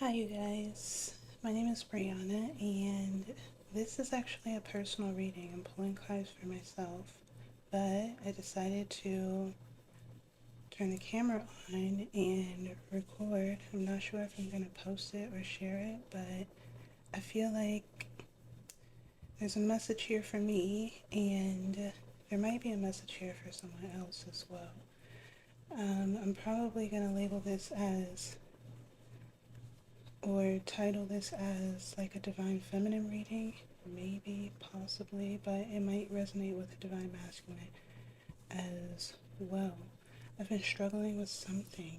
Hi, you guys. My name is Brianna, and this is actually a personal reading. I'm pulling cards for myself, but I decided to turn the camera on and record. I'm not sure if I'm going to post it or share it, but I feel like there's a message here for me, and there might be a message here for someone else as well. I'm probably going to label this as or title this as like a divine feminine reading, maybe, possibly, but it might resonate with the divine masculine as well. I've been struggling with something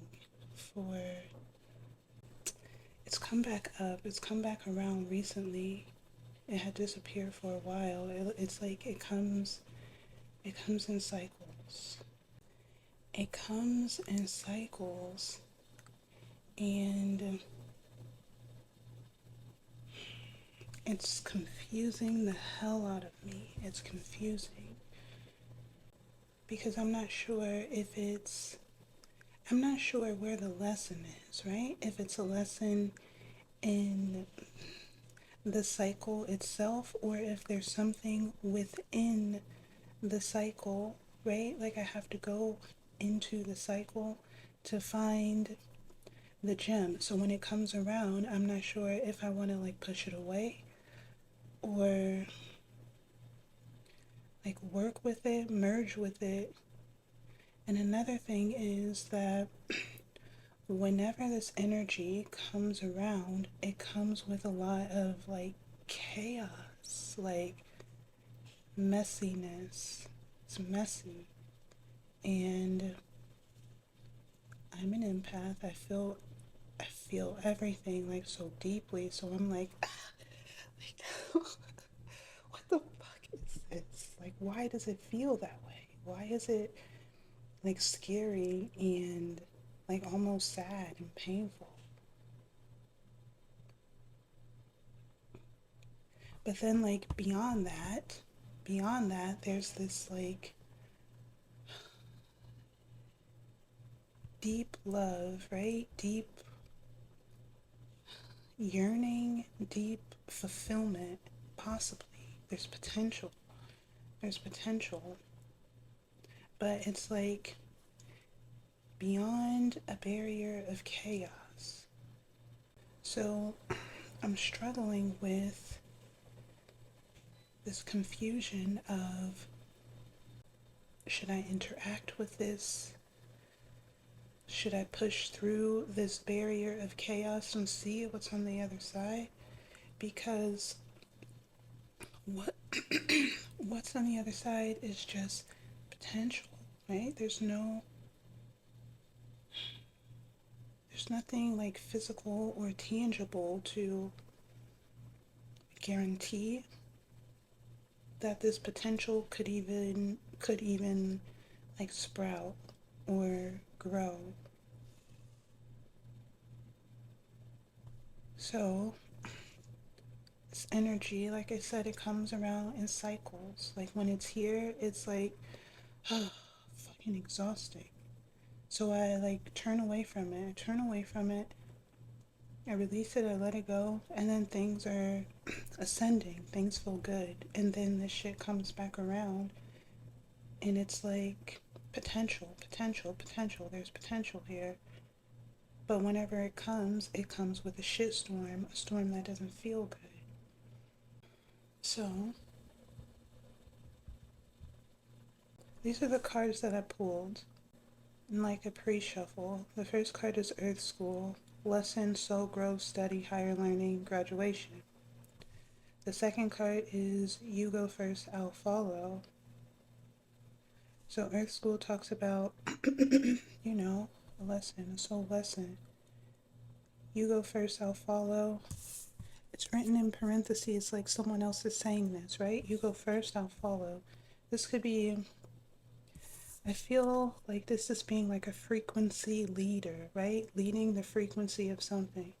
for, it's come back up, it's come back around recently. It had disappeared for a while. It's like it comes in cycles. It comes in cycles, and it's confusing the hell out of me. It's confusing because I'm not sure where the lesson is, right? If it's a lesson in the cycle itself or if there's something within the cycle, right? Like I have to go into the cycle to find the gem. So when it comes around, I'm not sure if I want to like push it away or like work with it, merge with it. And another thing is that whenever this energy comes around, it comes with a lot of like chaos, like messiness. It's messy. And I'm an empath. I feel everything like so deeply. So I'm like, like what the fuck is this? Like why does it feel that way? Why is it like scary and like almost sad and painful? But then like beyond that, there's this like deep love, right? Deep yearning, deep fulfillment, possibly. There's potential. There's potential. But it's like beyond a barrier of chaos. So I'm struggling with this confusion of should I interact with this? Should I push through this barrier of chaos and see what's on the other side? Because what what's on the other side is just potential, right? There's nothing like physical or tangible to guarantee that this potential could even like sprout or grow. So this energy, like I said, it comes around in cycles. Like when it's here, it's like fucking exhausting. So I like turn away from it. I turn away from it. I release it, I let it go, and then things are ascending. Things feel good. And then this shit comes back around and it's like potential, potential, potential. There's potential here. But whenever it comes with a shitstorm, a storm that doesn't feel good. So these are the cards that I pulled in like a pre-shuffle. The first card is Earth School, Lesson, Soul Growth, Study, Higher Learning, Graduation. The second card is You Go First, I'll Follow. So Earth School talks about, a lesson, a soul lesson. You go first, I'll follow. It's written in parentheses like someone else is saying this, right? You go first, I'll follow. This could be, I feel like this is being like a frequency leader, right? Leading the frequency of something.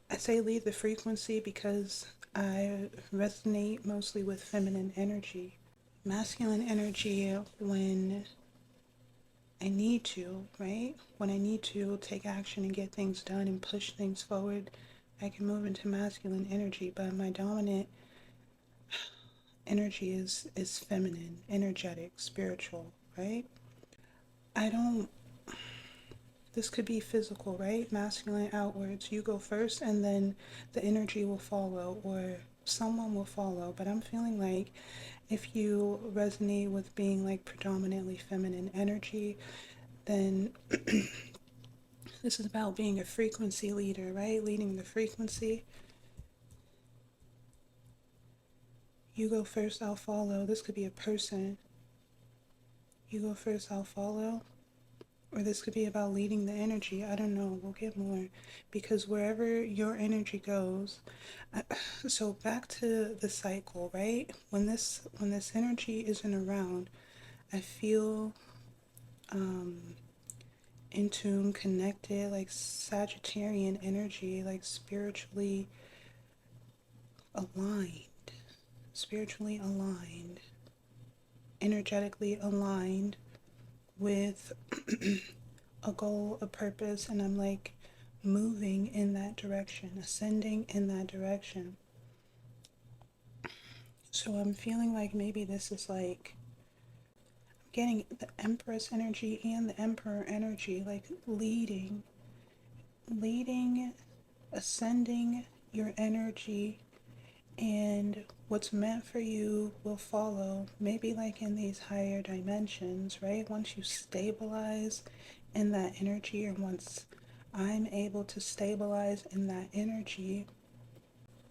I say lead the frequency because I resonate mostly with feminine energy. Masculine energy, when I need to, right? When I need to take action and get things done and push things forward, I can move into masculine energy, but my dominant energy is feminine, energetic, spiritual, right? I don't, this could be physical, right? Masculine outwards. You go first and then the energy will follow or someone will follow. But I'm feeling like if you resonate with being like predominantly feminine energy, then this is about being a frequency leader, right? Leading the frequency. You go first, I'll follow. This could be a person. You go first, I'll follow. Or this could be about leading the energy. I don't know. We'll get more. Because wherever your energy goes, so back to the cycle, right? When this energy isn't around, I feel in tune, connected, like Sagittarian energy, like aligned, spiritually aligned, energetically aligned with a goal, a purpose, and I'm like moving in that direction, ascending in that direction. So I'm feeling like maybe this is like I'm getting the Empress energy and the Emperor energy, like leading, ascending your energy, and what's meant for you will follow. Maybe like in these higher dimensions, right? Once you stabilize in that energy, or once I'm able to stabilize in that energy,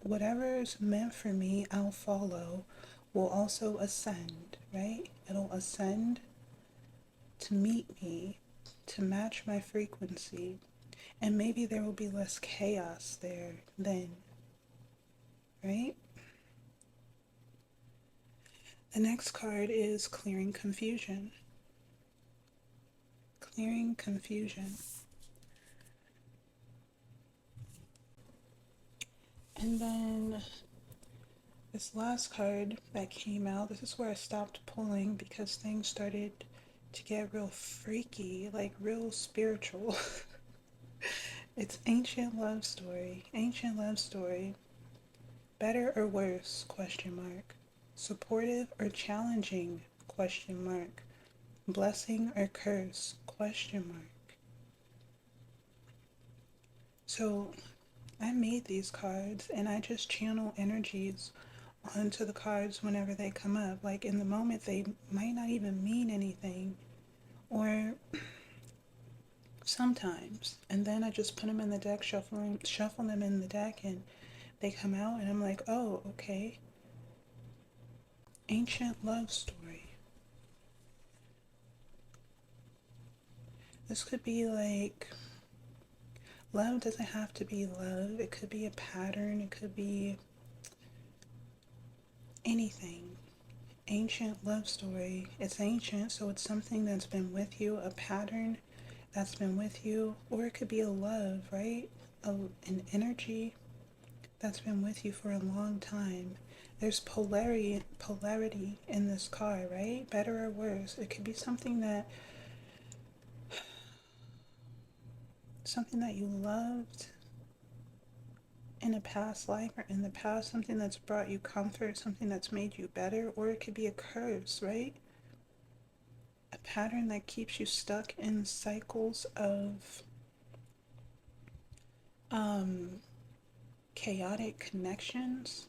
whatever is meant for me, I'll follow, will also ascend, right? It'll ascend to meet me, to match my frequency. And maybe there will be less chaos there then, right? The next card is clearing confusion. Clearing confusion. And then this last card that came out, this is where I stopped pulling because things started to get real freaky, like real spiritual. It's ancient love story. Ancient love story. Better or worse? Question mark. Supportive or challenging? Question mark. Blessing or curse? Question mark. So I made these cards and I just channel energies onto the cards whenever they come up. Like in the moment, they might not even mean anything, or sometimes. And then I just put them in the deck, shuffle them in the deck, and they come out, and I'm like, oh, okay. Ancient love story. This could be like, love doesn't have to be love. It could be a pattern. It could be anything. Ancient love story. It's ancient, so it's something that's been with you, a pattern that's been with you, or it could be a love, right? An energy that's been with you for a long time. There's polarity in this card, right? Better or worse. It could be something that you loved in a past life or in the past, something that's brought you comfort, something that's made you better, or it could be a curse, right? A pattern that keeps you stuck in cycles of um, chaotic connections,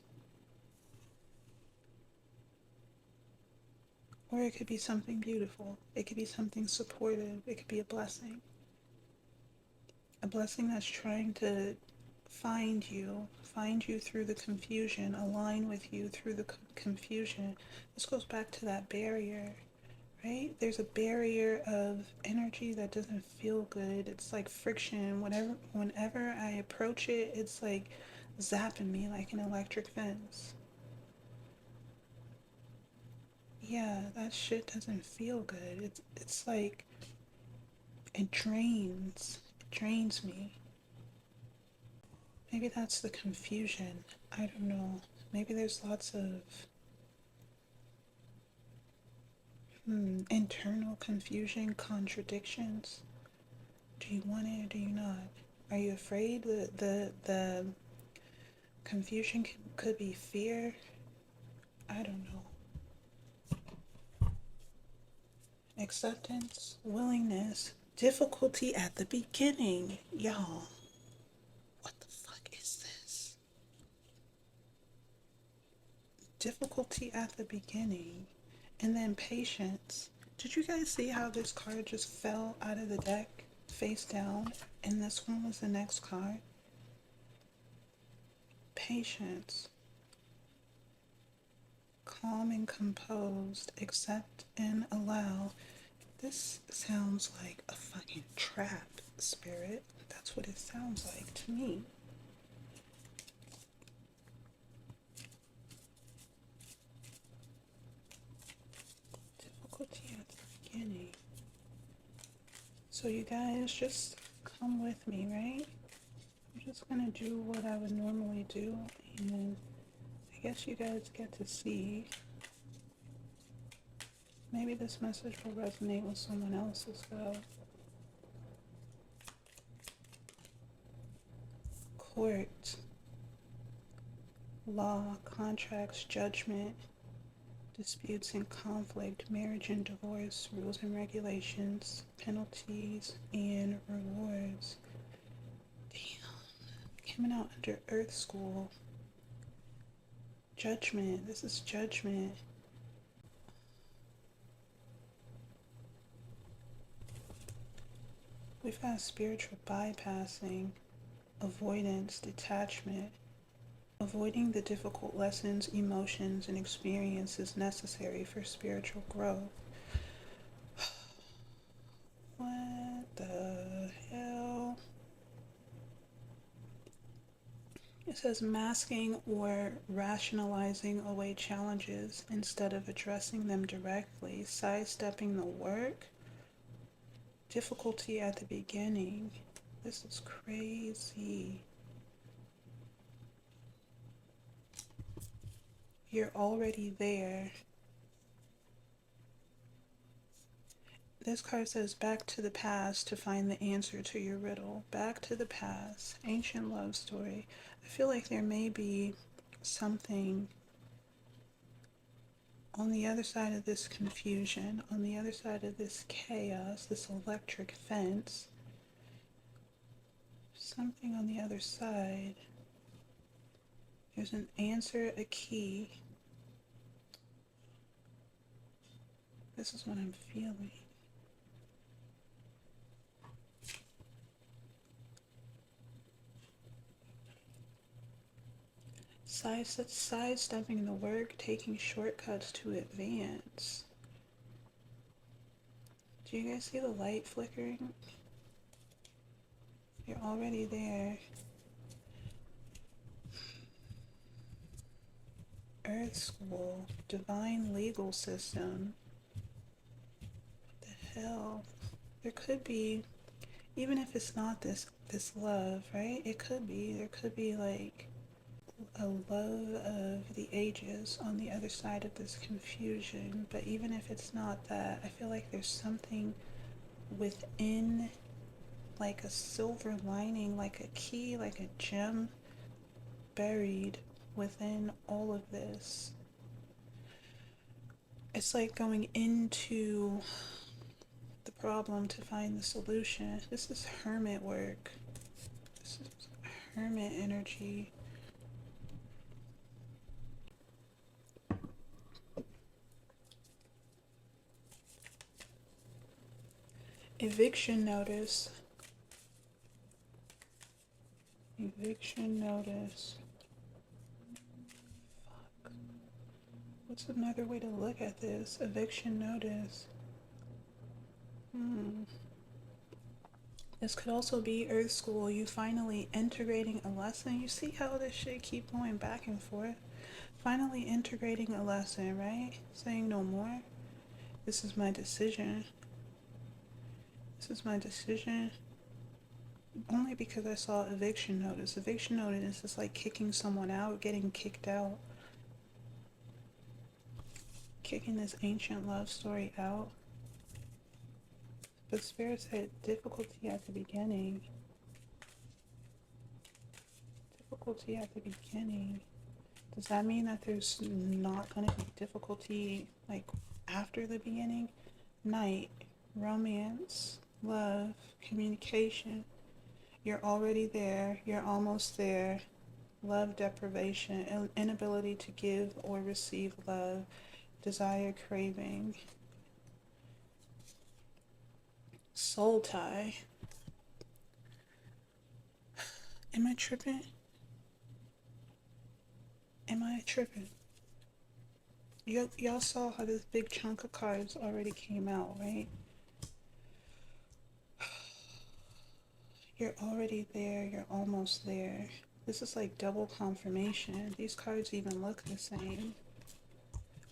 or it could be something beautiful. It could be something supportive. It could be a blessing. A blessing that's trying to find you through the confusion, align with you through the confusion. This goes back to that barrier, right? There's a barrier of energy that doesn't feel good. It's like friction. Whenever I approach it, it's like zapping me like an electric fence. Yeah, that shit doesn't feel good. It's like it drains me. Maybe that's the confusion. I don't know. Maybe there's lots of Internal confusion, contradictions. Do you want it or do you not? Are you afraid that the confusion could be fear? I don't know. Acceptance, willingness, difficulty at the beginning. Y'all, what the fuck is this? Difficulty at the beginning. And then patience. Did you guys see how this card just fell out of the deck face down? And this one was the next card? Patience. Calm and composed. Accept and allow. This sounds like a fucking trap, spirit. That's what it sounds like to me. Difficulty at the beginning. So you guys just come with me, right? I'm just gonna do what I would normally do, and I guess you guys get to see. Maybe this message will resonate with someone else as well. Court, law, contracts, judgment, disputes and conflict, marriage and divorce, rules and regulations, penalties and rewards. Damn. Coming out under Earth School. Judgment. This is judgment. We've got spiritual bypassing, avoidance, detachment, avoiding the difficult lessons, emotions, and experiences necessary for spiritual growth. What the hell? It says masking or rationalizing away challenges instead of addressing them directly, sidestepping the work, difficulty at the beginning. This is crazy. You're already there. This card says back to the past to find the answer to your riddle. Back to the past. Ancient love story. I feel like there may be something on the other side of this confusion, on the other side of this chaos, this electric fence. Something on the other side. There's an answer, a key. This is what I'm feeling. Sidestepping the work, taking shortcuts to advance. Do you guys see the light flickering? You're already there. Earth School, divine legal system. What the hell? There could be, even if it's not this love, right? It could be. There could be like a love of the ages on the other side of this confusion. But even if it's not that, I feel like there's something within, like a silver lining, like a key, like a gem buried within all of this. It's like going into the problem to find the solution. This is hermit work. This is hermit energy. Eviction notice. Eviction notice. Fuck. What's another way to look at this? Eviction notice. This could also be Earth School. You finally integrating a lesson. You see how this shit keep going back and forth? Finally integrating a lesson, right? Saying no more. This is my decision. This is my decision. Only because I saw eviction notice. Eviction notice is like kicking someone out, getting kicked out. kicking this ancient love story out. But Spirit said difficulty at the beginning. Difficulty at the beginning. Does that mean that there's not going to be difficulty like after the beginning? Night, romance, love, communication. You're already there. You're almost there. Love deprivation, inability to give or receive love, desire, craving, soul tie. Am I tripping? Am I tripping? Y'all saw how this big chunk of cards already came out, right? You're already there, you're almost there. This is like double confirmation. These cards even look the same.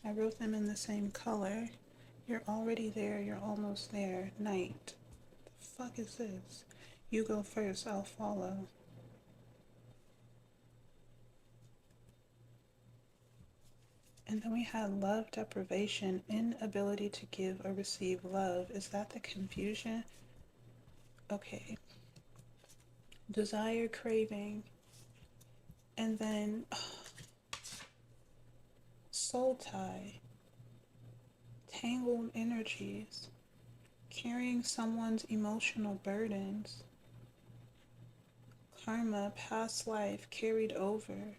I wrote them in the same color. You're already there, you're almost there. Night. The fuck is this? You go first, I'll follow. And then we had love deprivation, inability to give or receive love. Is that the confusion? Okay. Desire, craving, and then soul tie, tangled energies, carrying someone's emotional burdens, karma, past life carried over,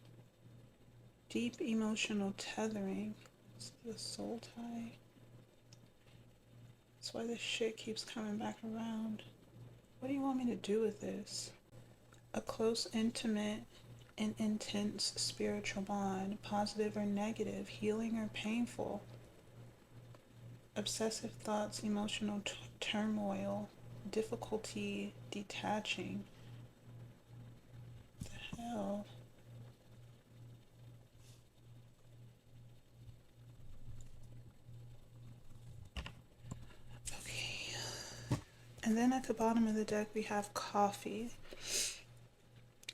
deep emotional tethering. It's the soul tie. That's why this shit keeps coming back around. What do you want me to do with this? A close, intimate, and intense spiritual bond, positive or negative, healing or painful, obsessive thoughts, emotional turmoil, difficulty detaching. What the hell? Okay. And then at the bottom of the deck we have coffee.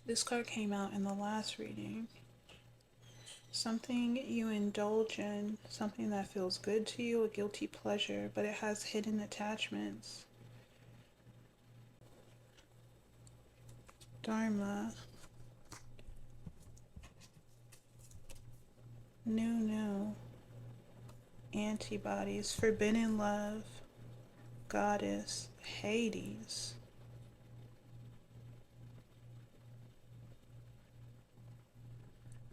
This card came out in the last reading. Something you indulge in, something that feels good to you, a guilty pleasure, but it has hidden attachments. Dharma. New. Antibodies. Forbidden love. Goddess. Hades.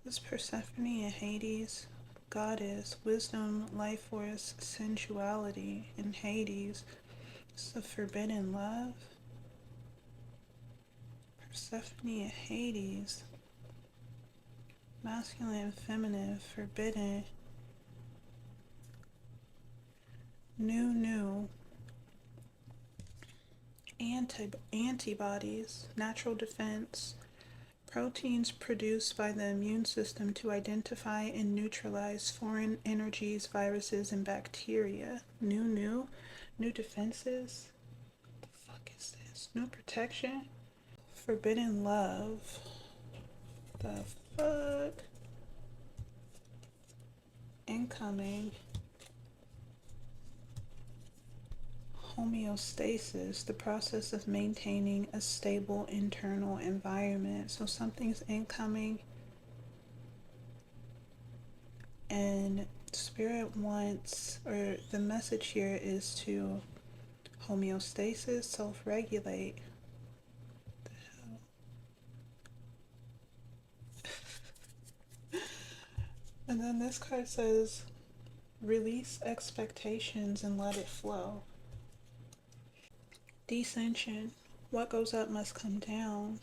This Persephone and Hades. Goddess. Wisdom, life force, sensuality. In Hades. It's the forbidden love. Persephone and Hades. Masculine, feminine, forbidden. New. Antibodies, natural defense, proteins produced by the immune system to identify and neutralize foreign energies, viruses, and bacteria. New defenses. What the fuck is this? New protection. Forbidden love. The fuck? Incoming. Homeostasis, the process of maintaining a stable internal environment. So something's incoming, and Spirit wants, or the message here is to homeostasis, self-regulate. What the hell? And then this card says, release expectations and let it flow. Descension. What goes up must come down.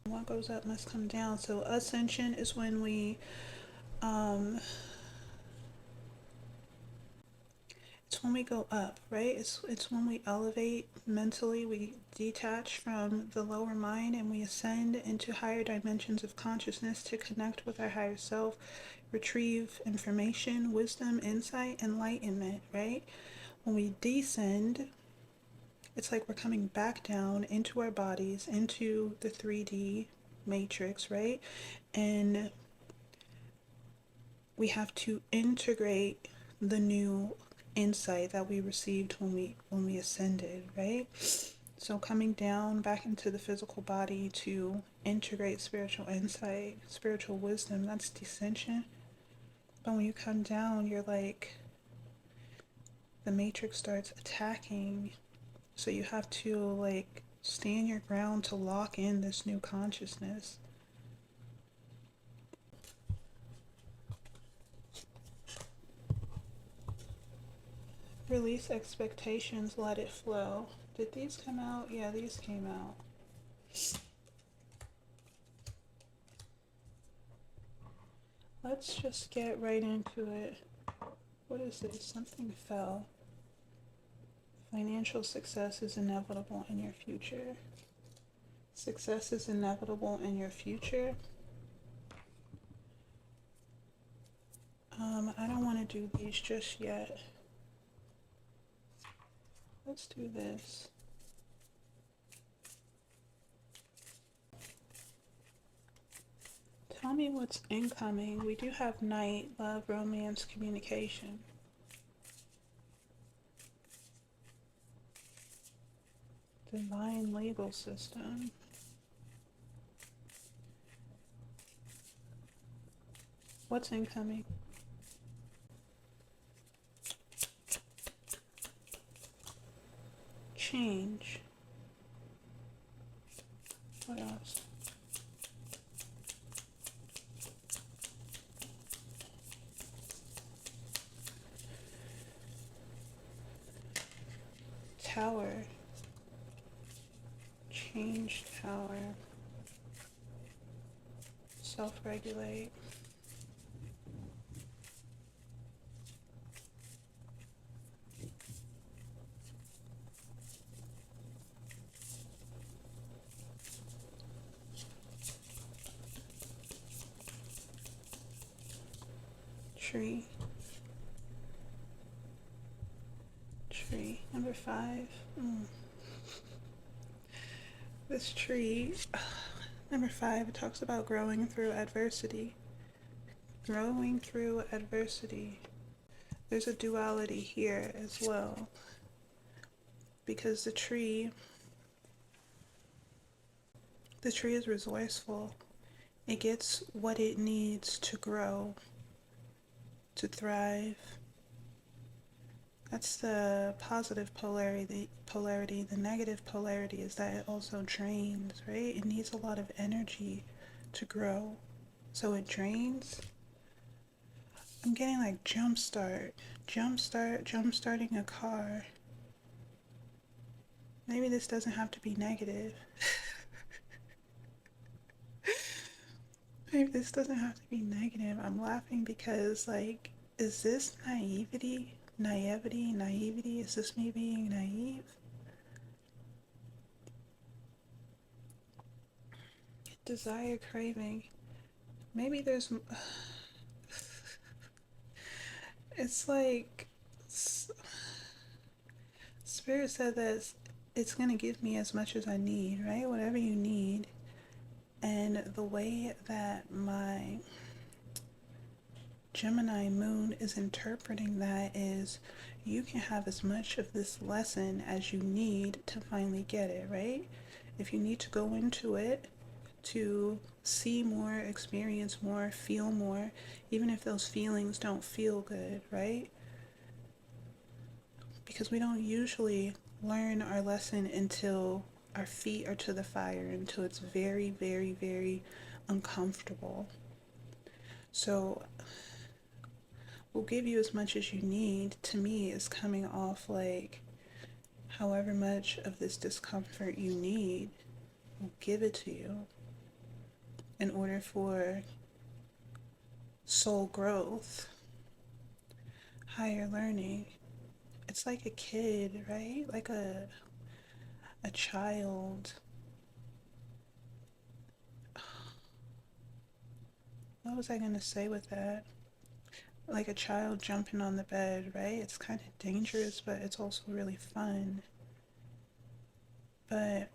What goes up must come down. So ascension is when we it's when we go up, right? It's when we elevate mentally, we detach from the lower mind and we ascend into higher dimensions of consciousness to connect with our higher self, retrieve information, wisdom, insight, enlightenment, right? When we descend, it's like we're coming back down into our bodies, into the 3D matrix, right? And we have to integrate the new insight that we received when we ascended, right? So coming down back into the physical body to integrate spiritual insight, spiritual wisdom, that's descension. But when you come down, you're like, the matrix starts attacking. So you have to like stand your ground to lock in this new consciousness. Release expectations, let it flow. Did these come out? Yeah, these came out. Let's just get right into it. What is this? Something fell. Financial success is inevitable in your future. Success is inevitable in your future. I don't want to do these just yet. Let's do this. Tell me what's incoming. We do have night, love, romance, communication. Divine legal system. What's incoming? Change. What else? Tower. Change tower. Self-regulate. Tree. Tree. Number 5. This tree, number 5, it talks about growing through adversity. Growing through adversity. There's a duality here as well. Because the tree is resourceful. It gets what it needs to grow, to thrive. That's the positive polarity. The negative polarity is that it also drains, right? It needs a lot of energy to grow. So it drains. I'm getting like jump starting a car. Maybe this doesn't have to be negative. Maybe this doesn't have to be negative. I'm laughing because, like, is this naivety? Naivety? Is this me being naive? Desire, craving. Maybe there's. It's like. Spirit said that it's going to give me as much as I need, right? Whatever you need. And the way that my Gemini moon is interpreting that is you can have as much of this lesson as you need to finally get it, right? If you need to go into it to see more, experience more, feel more, even if those feelings don't feel good, right? Because we don't usually learn our lesson until our feet are to the fire, until it's very, very, very uncomfortable. So we'll give you as much as you need. To me, is coming off like however much of this discomfort you need, we'll give it to you in order for soul growth, higher learning. It's like a kid, right? Like a child. What was I going to say with that? Like a child jumping on the bed, right? It's kind of dangerous, but it's also really fun. But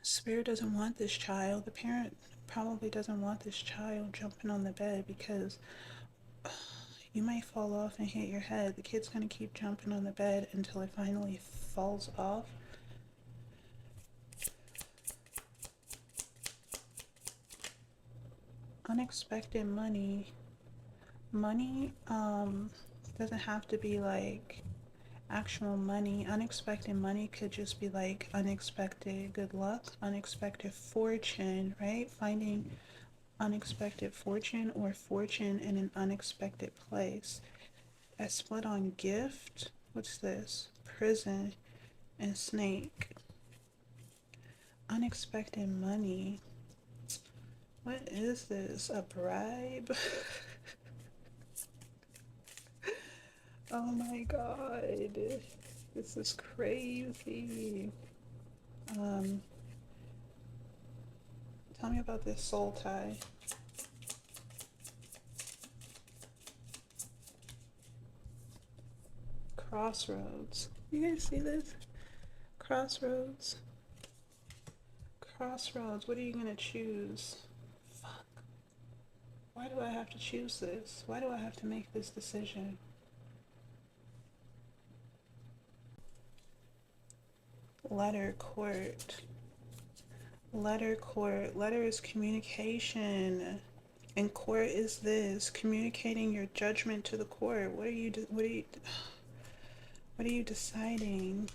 Spirit doesn't want this child. The parent probably doesn't want this child jumping on the bed because You might fall off and hit your head. The kid's gonna keep jumping on the bed until it finally falls off. Unexpected money. Money doesn't have to be like actual money. Unexpected money could just be like unexpected good luck, unexpected fortune, right? Finding unexpected fortune or fortune in an unexpected place. I split on gift. What's this? Prison and snake. Unexpected money. What is this? A bribe? Oh my god. This is crazy. Um, Tell me about this soul tie. Crossroads. You guys see this? Crossroads. Crossroads. What are you gonna choose? Fuck. Why do I have to choose this? Why do I have to make this decision? Letter court. Letter court. Letter is communication. And court is this, communicating your judgment to the court. What are you deciding?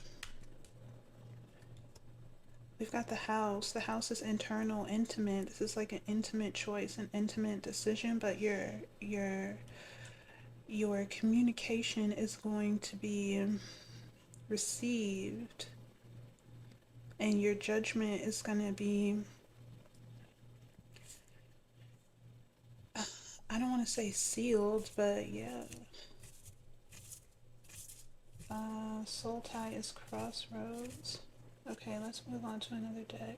We've got the house. The house is internal, intimate. This is like an intimate choice, an intimate decision, but your communication is going to be received, and your judgment is going to be, I don't want to say sealed, but yeah. Soul tie is crossroads. Okay, let's move on to another deck.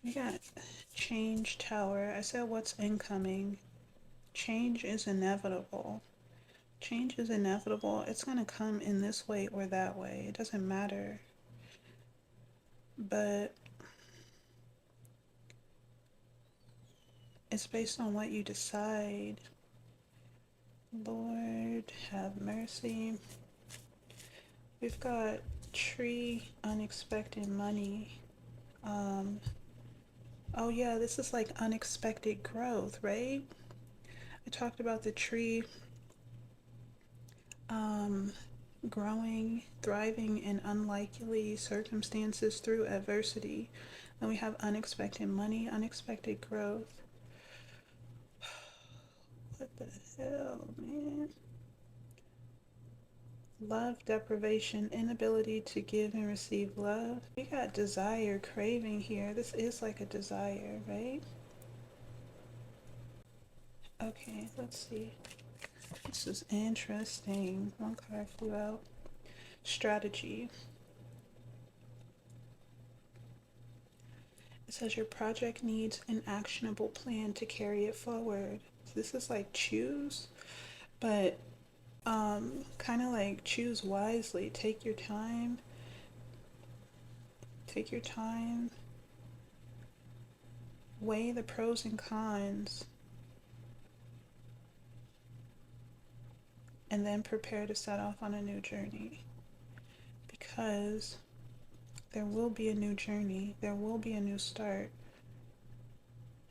We got change tower. I said what's incoming. Change is inevitable. Change is inevitable. It's going to come in this way or that way. It doesn't matter. But it's based on what you decide. Lord, have mercy. We've got tree, unexpected money. Oh yeah, this is like unexpected growth, right? I talked about the tree growing, thriving in unlikely circumstances through adversity. Then we have unexpected money, unexpected growth. What the hell, man? Love deprivation, inability to give and receive love. We got desire, craving here. This is like a desire, right? Okay, let's see. This is interesting. One card flew out. Strategy. It says your project needs an actionable plan to carry it forward. So this is like choose, but kind of like choose wisely. Take your time. Take your time. Weigh the pros and cons. And then prepare to set off on a new journey. Because there will be a new journey. There will be a new start.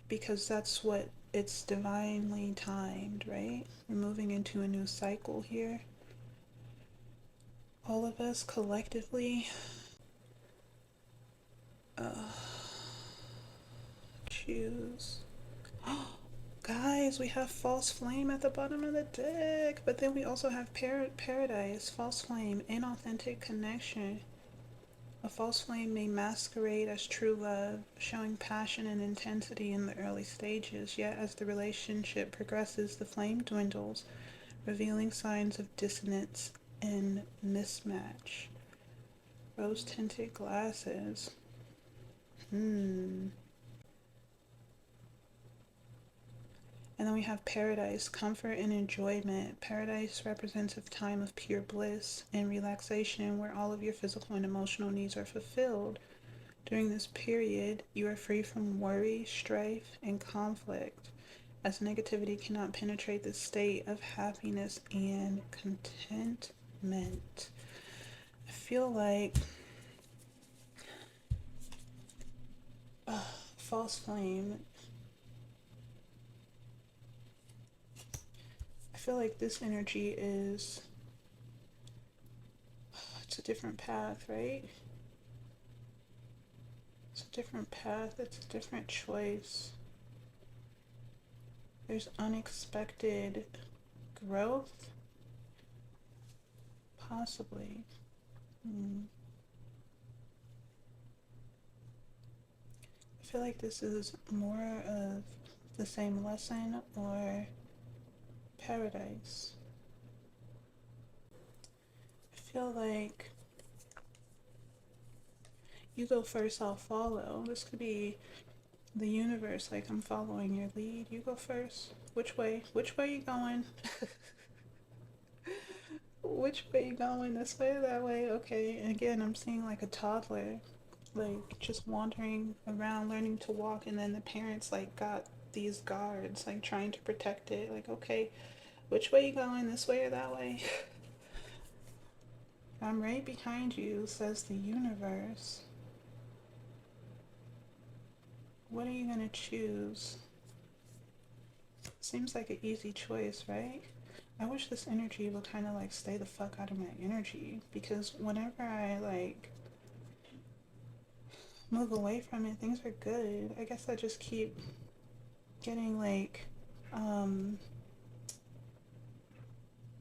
Because that's what it's divinely timed, right? We're moving into a new cycle here. All of us collectively choose. Guys, we have false flame at the bottom of the deck, but then we also have paradise, false flame, inauthentic connection. A false flame may masquerade as true love, showing passion and intensity in the early stages, yet as the relationship progresses, the flame dwindles, revealing signs of dissonance and mismatch. Rose-tinted glasses. And then we have paradise, comfort and enjoyment. Paradise represents a time of pure bliss and relaxation where all of your physical and emotional needs are fulfilled. During this period, you are free from worry, strife, and conflict, as negativity cannot penetrate the state of happiness and contentment. I feel like false flame. I feel like this energy is, it's a different path, right? It's a different path, it's a different choice. There's unexpected growth, possibly. Hmm. I feel like this is more of the same lesson or paradise. I feel like you go first, I'll follow. This could be the universe, like I'm following your lead. You go first. Which way? Which way you going? Which way you going? This way or that way? Okay. And again, I'm seeing like a toddler, like just wandering around, learning to walk, and then the parents like got these guards, like trying to protect it. Like, okay, which way you going? This way or that way? I'm right behind you, says the universe. What are you gonna choose? Seems like an easy choice, right? I wish this energy would kind of like stay the fuck out of my energy, because whenever I like move away from it, things are good. I guess I just keep getting like, um,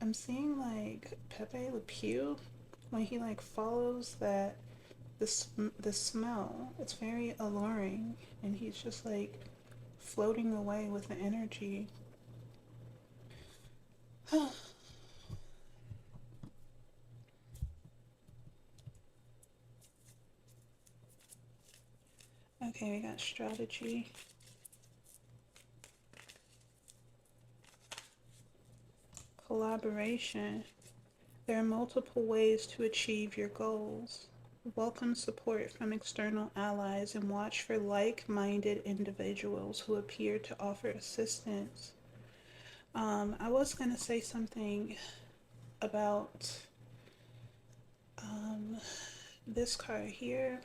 I'm seeing like Pepe Le Pew when he like follows that the smell. It's very alluring, and he's just like floating away with the energy. Okay, we got strategy, collaboration. There are multiple ways to achieve your goals. Welcome support from external allies and watch for like minded individuals who appear to offer assistance. I was going to say something about um, this card here,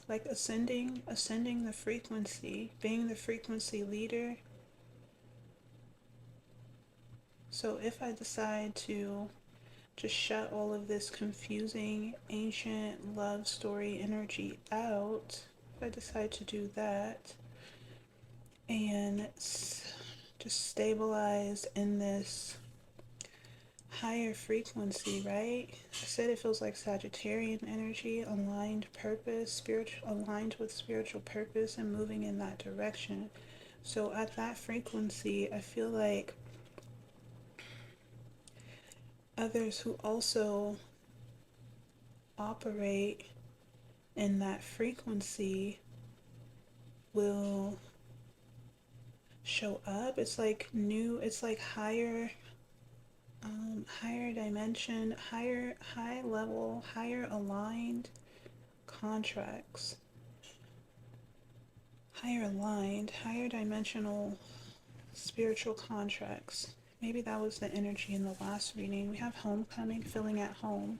like ascending the frequency, being the frequency leader. So if I decide to just shut all of this confusing ancient love story energy out, if I decide to do that and just stabilize in this higher frequency, right? I said it feels like Sagittarian energy, aligned purpose, spiritual, aligned with spiritual purpose and moving in that direction. So at that frequency, I feel like others who also operate in that frequency will show up. It's like new, it's like higher, higher dimension, high level, higher aligned contracts, higher aligned, higher dimensional spiritual contracts. Maybe that was the energy in the last reading. We have homecoming, feeling at home.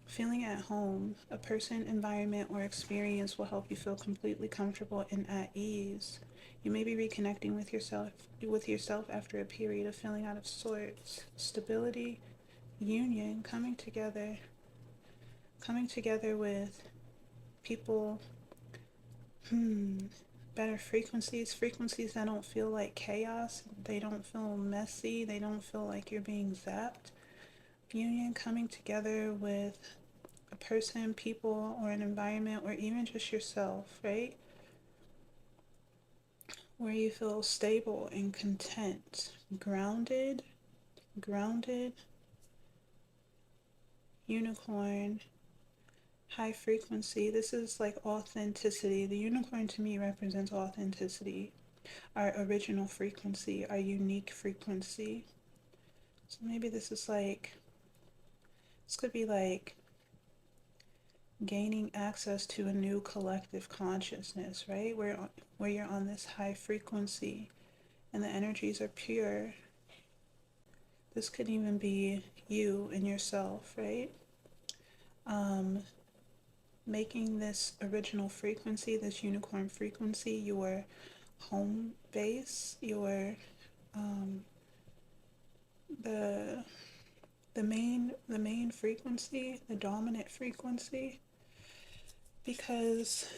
Feeling at home, a person, environment, or experience will help you feel completely comfortable and at ease. You may be reconnecting with yourself after a period of feeling out of sorts. Stability, union, coming together with people, better frequencies that don't feel like chaos, they don't feel messy, they don't feel like you're being zapped. Union, coming together with a person, people, or an environment, or even just yourself, right? Where you feel stable and content, grounded, unicorn, high frequency. This is like authenticity. The unicorn to me represents authenticity. our original frequency, our unique frequency. So maybe this could be like gaining access to a new collective consciousness, right? Where you're on this high frequency and the energies are pure. This could even be you and yourself, right? Um, Making this original frequency, this unicorn frequency, your home base, your um, the the main frequency, the dominant frequency, because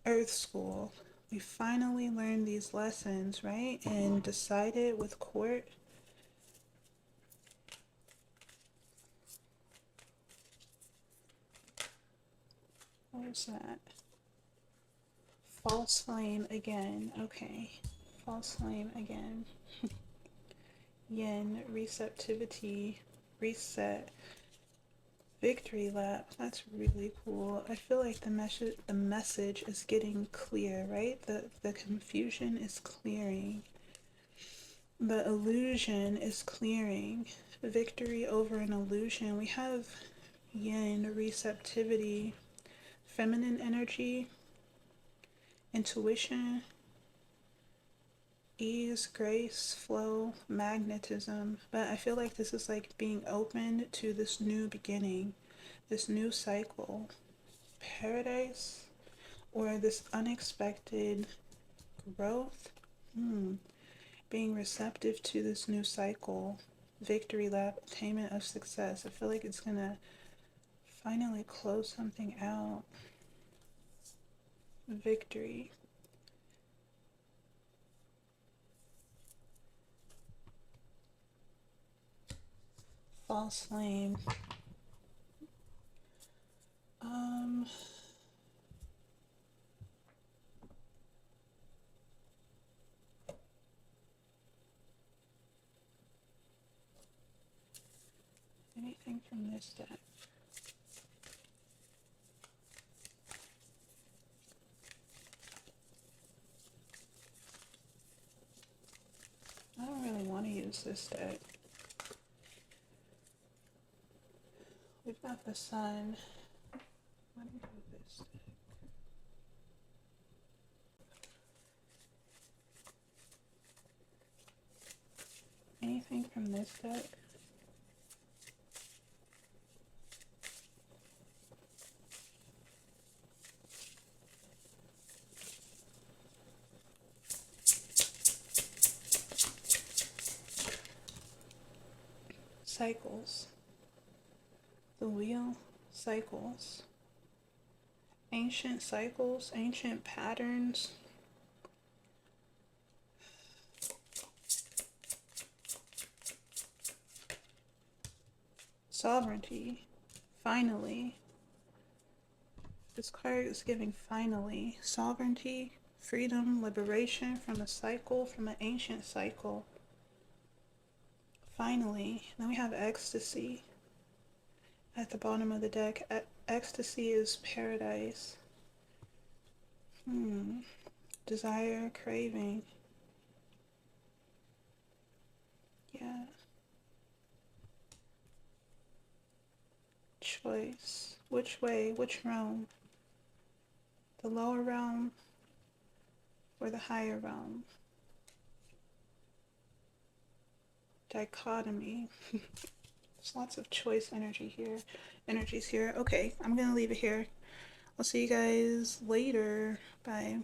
Earth School, we finally learned these lessons, right? And decided with court. What was that? False flame again. Okay. False flame again. Yin, receptivity, reset, victory lap. That's really cool. I feel like the message is getting clear, right? The confusion is clearing. The illusion is clearing. Victory over an illusion. We have yin, receptivity, feminine energy, intuition, ease, grace, flow, magnetism. But I feel like this is like being open to this new beginning, this new cycle, paradise, or this unexpected growth. Being receptive to this new cycle, victory lap, attainment of success. I feel like it's gonna finally close something out. Victory. False flame. Um, Anything from this deck? I don't really want to use this deck. We've got the sun. Let me do this deck. Anything from this deck? Cycles. The wheel cycles. Ancient cycles, ancient patterns. Sovereignty. Finally. This card is giving finally. Sovereignty, freedom, liberation from a cycle, from an ancient cycle. Finally. Then we have ecstasy at the bottom of the deck. Ecstasy is paradise. Desire, craving. Yeah. Choice. Which way? Which realm? The lower realm or the higher realm? Dichotomy. There's lots of choice energies here. Okay, I'm gonna leave it here. I'll see you guys later. Bye.